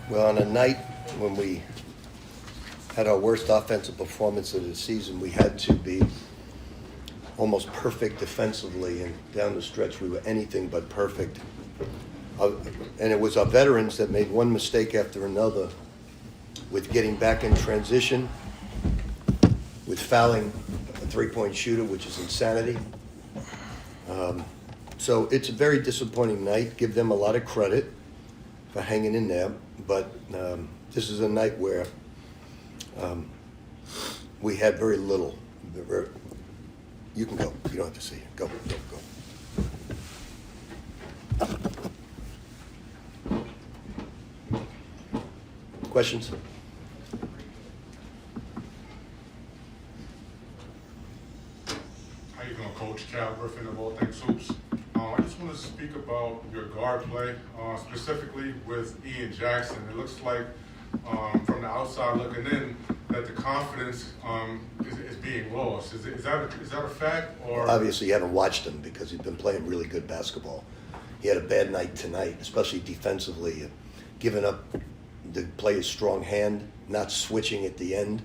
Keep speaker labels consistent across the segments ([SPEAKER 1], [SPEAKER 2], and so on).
[SPEAKER 1] Well, on a night when we had our worst offensive performance of the season, we had to be almost perfect defensively, and down the stretch we were anything but perfect. And it was our veterans that made one mistake after another with getting back in transition, with fouling a three-point shooter, which is insanity. So it's a very disappointing night. Give them a lot of credit for hanging in there, but this is a night where we had very little. You can go. You don't have to see it. Go. Questions?
[SPEAKER 2] How you doing, Coach? Cal Griffin of All Things Hoops. I just want to speak about your guard play, specifically with Ian Jackson. It looks like, from the outside looking in, that the confidence is being lost. Is that a fact? Or
[SPEAKER 1] Obviously, you haven't watched him because he's been playing really good basketball. He had a bad night tonight, especially defensively, giving up the player's strong hand, not switching at the end.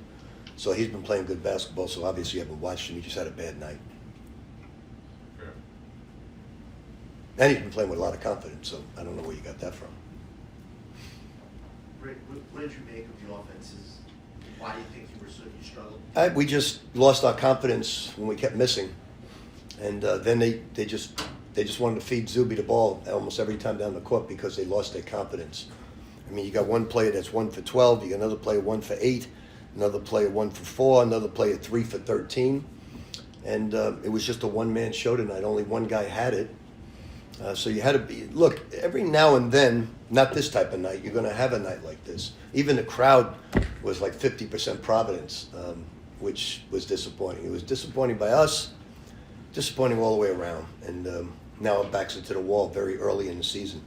[SPEAKER 1] So he's been playing good basketball, so obviously you haven't watched him. He just had a bad night.
[SPEAKER 2] Okay.
[SPEAKER 1] And he's been playing with a lot of confidence, so I don't know where you got that from.
[SPEAKER 3] Rick, what did you make of the offenses? Why do you think you struggled?
[SPEAKER 1] We just lost our confidence when we kept missing, and then they just wanted to feed Zuby the ball almost every time down the court because they lost their confidence. I mean, you got one player that's 1 for 12, you got another player 1 for 8, another player 1 for 4, another player 3 for 13, and it was just a one-man show tonight. Only one guy had it, so you had to be. Look, every now and then, not this type of night, you're going to have a night like this. Even the crowd was like 50% Providence, which was disappointing. It was disappointing by us, disappointing all the way around, and now our backs are to the wall very early in the season.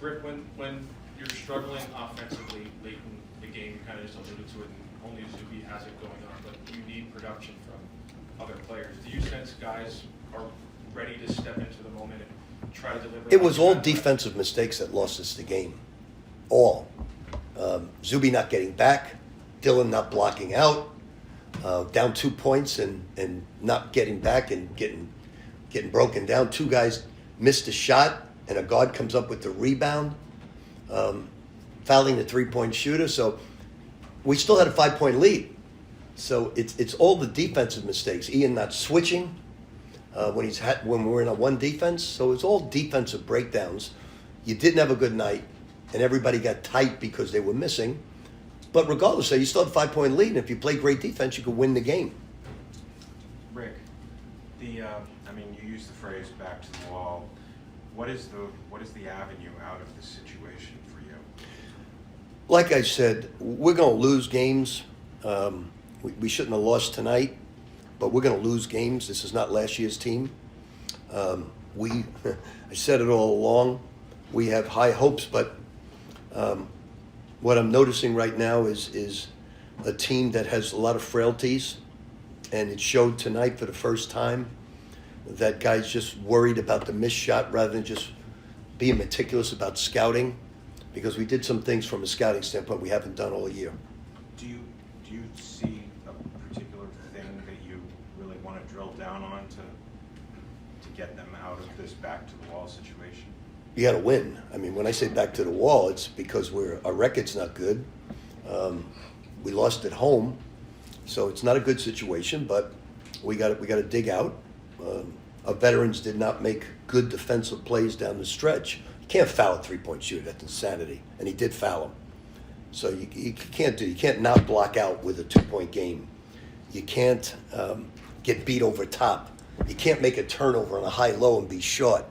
[SPEAKER 4] Rick, when you're struggling offensively late in the game, you kind of just alluded to it, and only Zuby has it going on, but you need production from other players. Do you sense guys are ready to step into the moment and try to deliver?
[SPEAKER 1] It was all defensive mistakes that lost us the game. All. Zuby not getting back, Dylan not blocking out, down 2 points and not getting back and getting broken down. Two guys missed a shot, and a guard comes up with the rebound, fouling the three-point shooter. So we still had a 5-point lead. So it's all the defensive mistakes. Ian not switching when we're in a one defense. So it's all defensive breakdowns. You didn't have a good night, and everybody got tight because they were missing. But regardless, you still have a 5-point lead, and if you play great defense, you could win the game.
[SPEAKER 5] Rick, you used the phrase "back to the wall." What is the avenue out of this situation for you?
[SPEAKER 1] Like I said, we're going to lose games. We shouldn't have lost tonight, but we're going to lose games. This is not last year's team. I said it all along. We have high hopes, but what I'm noticing right now is a team that has a lot of frailties, and it showed tonight for the first time that guys just worried about the missed shot rather than just being meticulous about scouting, because we did some things from a scouting standpoint we haven't done all year.
[SPEAKER 5] Do you see a particular thing that you really want to drill down on to get them out of this back to the wall situation?
[SPEAKER 1] You got to win. I mean, when I say back to the wall, it's because our record's not good. We lost at home, so it's not a good situation. But we got to dig out. Our veterans did not make good defensive plays down the stretch. You can't foul a three-point shooter. That's insanity. And he did foul him. So you can't not block out with a 2-point game. You can't get beat over top. You can't make a turnover on a high-low and be short.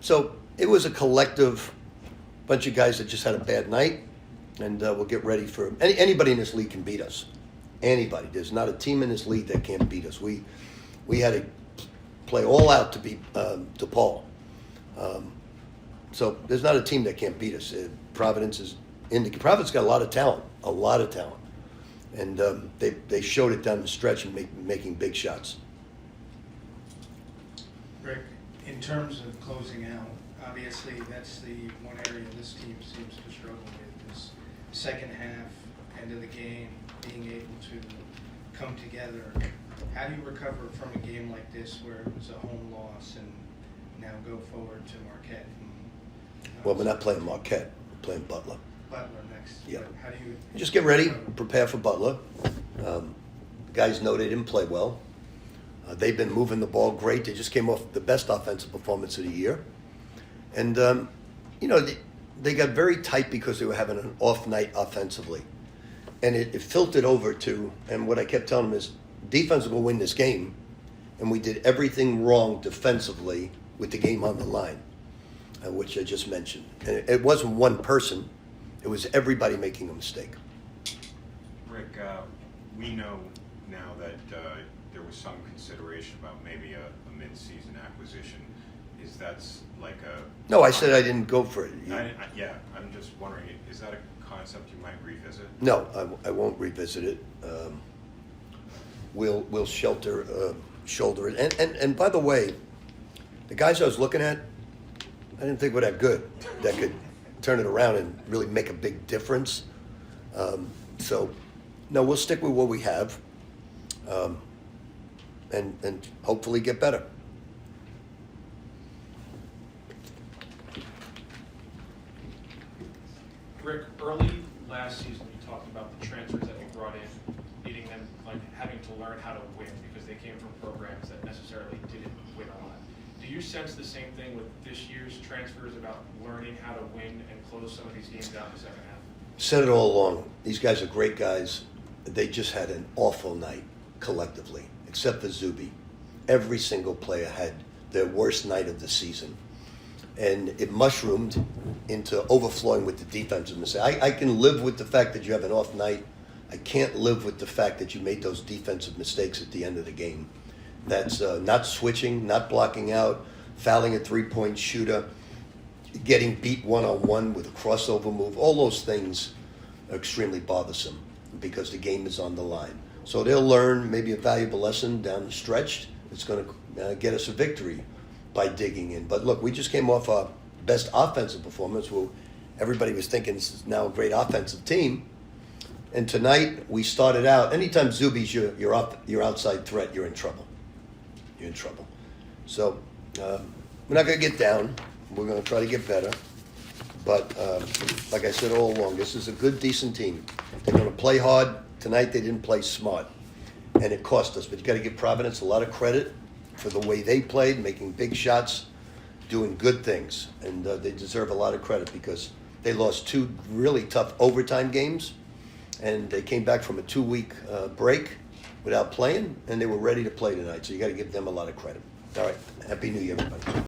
[SPEAKER 1] So it was a collective bunch of guys that just had a bad night, and we'll get ready for anybody in this league can beat us. Anybody. There's not a team in this league that can't beat us. We had to play all out to beat DePaul. So there's not a team that can't beat us. Providence got a lot of talent, and they showed it down the stretch and making big shots.
[SPEAKER 6] Rick, in terms of closing out, obviously, that's the one area this team seems to struggle with, is second half, end of the game, being able to come together. How do you recover from a game like this where it was a home loss and now go forward to Marquette? And,
[SPEAKER 1] Well, we're not playing Marquette, we're playing Butler.
[SPEAKER 6] Butler next.
[SPEAKER 1] Yeah.
[SPEAKER 6] But how do you
[SPEAKER 1] Just get ready, prepare for Butler. The guys know they didn't play well. They've been moving the ball great. They just came off the best offensive performance of the year. And, they got very tight because they were having an off night offensively. And it filtered over to, and what I kept telling them is, defense will win this game. And we did everything wrong defensively with the game on the line, which I just mentioned. And it wasn't one person. It was everybody making a mistake.
[SPEAKER 5] Rick, we know now that there was some consideration about maybe a mid-season acquisition. Is that like a...
[SPEAKER 1] No, I said I didn't go for it.
[SPEAKER 5] Yeah, I'm just wondering, is that a concept you might revisit?
[SPEAKER 1] No, I won't revisit it. We'll shoulder it. And by the way, the guys I was looking at, I didn't think were that good. That could turn it around and really make a big difference. So, no, we'll stick with what we have, and hopefully get better.
[SPEAKER 4] Rick, early last season, you talked about the transfers that you brought in, needing them, like having to learn how to win because they came from programs that necessarily didn't win a lot. Do you sense the same thing with this year's transfers about learning how to win and close some of these games out in the second half?
[SPEAKER 1] Said it all along. These guys are great guys. They just had an awful night collectively, except for Zuby. Every single player had their worst night of the season. And it mushroomed into overflowing with the defensive mistake. I can live with the fact that you have an off night. I can't live with the fact that you made those defensive mistakes at the end of the game. That's not switching, not blocking out, fouling a three-point shooter, getting beat one-on-one with a crossover move. All those things are extremely bothersome because the game is on the line. So they'll learn maybe a valuable lesson down the stretch. It's going to get us a victory by digging in. But look, we just came off our best offensive performance where everybody was thinking this is now a great offensive team. And tonight we started out, anytime Zuby's your outside threat, you're in trouble. You're in trouble. So we're not going to get down. We're going to try to get better. But like I said all along, this is a good, decent team. They're going to play hard. Tonight they didn't play smart. And it cost us. But you got to give Providence a lot of credit for the way they played, making big shots, doing good things. And they deserve a lot of credit because they lost 2 really tough overtime games. And they came back from a 2-week break without playing, and they were ready to play tonight. So you got to give them a lot of credit. All right. Happy New Year, everybody.